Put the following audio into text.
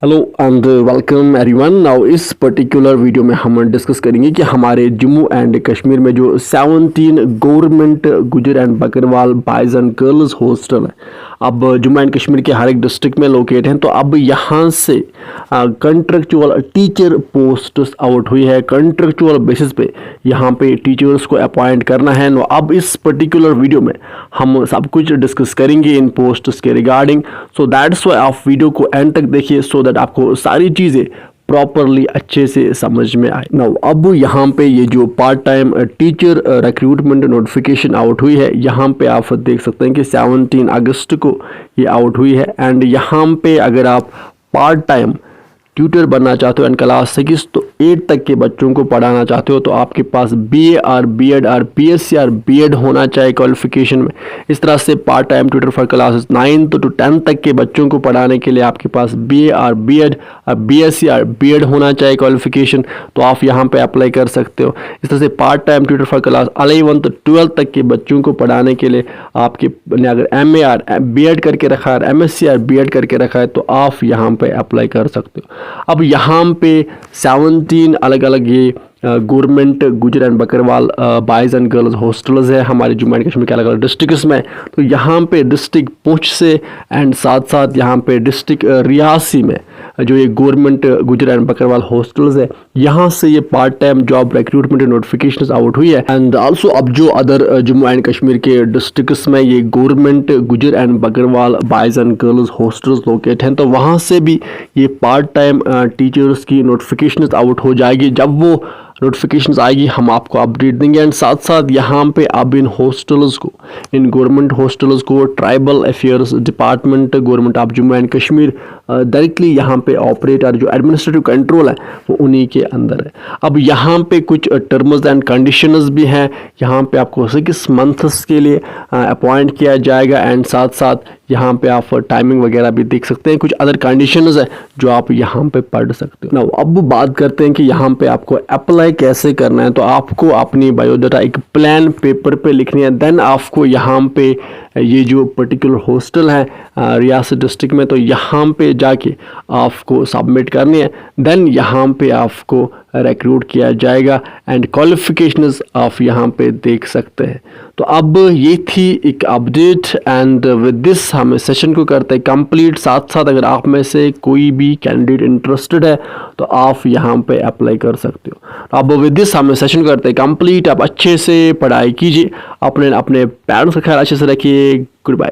Hello and welcome everyone. Now इस particular video में हम डिस्कस करेंगे कि हमारे जम्मू एंड कश्मीर में जो 17 गवर्नमेंट गुजर and Bakarwal boys and girls hostel है, अब जम्मू एंड कश्मीर के हर एक डिस्ट्रिक्ट में लोकेट हैं। तो अब यहाँ से कंट्रेक्चुअल टीचर पोस्ट्स आउट हुई है। कंट्रेक्चुअल बेसिस पे यहाँ पे टीचर्स को अपॉइंट करना है। नो अब इस पर्टिकुलर वीडियो में हम सब कुछ डिस्कस करेंगे इन पोस्ट्स के रिगार्डिंग। सो दैट्स वाई आप वीडियो को एंड तक देखिए सो दैट आपको सारी चीज़ें प्रॉपरली अच्छे से समझ में आए। नाउ अब यहाँ पे ये जो part time teacher recruitment notification out हुई है, यहाँ पे आप देख सकते हैं कि 17 अगस्त को ये आउट हुई है। एंड यहाँ पे अगर आप पार्ट टाइम ट्यूटर बनना चाहते हो एंड क्लास 6 तो 8 तक के बच्चों को पढ़ाना चाहते हो तो आपके पास BA और B.Ed और BSc और B.Ed होना चाहिए क्वालिफिकेशन में। इस तरह से part time tutor for classes 9 to 10 तक के बच्चों को पढ़ाने के लिए आपके पास BA और B.Ed और BSc और B.Ed होना चाहिए क्वालिफिकेशन, तो आप यहाँ पे अप्लाई कर सकते हो। इस तरह से part time tutor for class 11 to 12 तक के बच्चों को पढ़ाने के लिए आपके अगर MA और B.Ed करके रखा है, MSc और B.Ed करके रखा है तो आप यहाँ पे अप्लाई कर सकते हो। अब यहाँ पे 17 अलग अलग ये गवर्नमेंट गुजर and Bakarwal boys and girls hostels है हमारे जम्मू एंड कश्मीर के अलग अलग डिस्ट्रिक्ट्स में। तो यहाँ पे डिस्ट्रिक्ट पुंछ से एंड साथ साथ यहाँ पे डिस्ट्रिक्ट रियासी में जो ये गवर्नमेंट गुजर एंड बकरवाल हॉस्टल्स है, यहाँ से ये part time job recruitment notification out हुई है। एंड आल्सो अब जो अदर जम्मू एंड कश्मीर के डिस्ट्रिक्ट्स में ये गवर्नमेंट गुजर and Bakarwal boys and girls hostels locate हैं, तो वहाँ से भी ये पार्ट टाइम टीचर्स की नोटिफिकेशन आउट हो जाएगी। जब वो नोटिफिकेशंस आएगी हम आपको अपडेट देंगे। एंड साथ साथ यहाँ पे अब इन हॉस्टल्स को, इन गवर्नमेंट हॉस्टल्स को tribal affairs department government of Jammu and Kashmir directly यहाँ पे ऑपरेट और जो एडमिनिस्ट्रेटिव कंट्रोल है वो उन्हीं के अंदर है। अब यहाँ पे कुछ टर्म्स एंड कंडीशंस भी हैं। यहाँ पे आपको 6 मंथ्स के लिए अपॉइंट किया जाएगा। एंड साथ साथ यहाँ पे आप टाइमिंग वगैरह भी देख सकते हैं। कुछ अदर कंडीशंस है जो आप यहाँ पे पढ़ सकते हो। नाउ अब बात करते हैं कि यहाँ पे आपको अप्लाई कैसे करना है। तो आपको अपनी बायोडाटा एक प्लान पेपर पे लिखनी है। देन आपको यहाँ पे ये जो पर्टिकुलर हॉस्टल है रियासी डिस्ट्रिक्ट में, तो यहाँ पे जाके आपको सबमिट करनी है। देन यहाँ पे आपको रिक्रूट किया जाएगा एंड क्वालिफिकेशंस आप यहाँ पे देख सकते हैं। तो अब ये थी एक अपडेट एंड विद दिस हम सेशन को करते हैं कंप्लीट। साथ साथ अगर आप में से कोई भी कैंडिडेट इंटरेस्टेड है तो आप यहाँ पे अप्लाई कर सकते हो। अब विद दिस हम सेशन करते हैं कंप्लीट। आप अच्छे से पढ़ाई कीजिए, अपने पेरेंट्स का ख्याल अच्छे से रखिए। Good bye.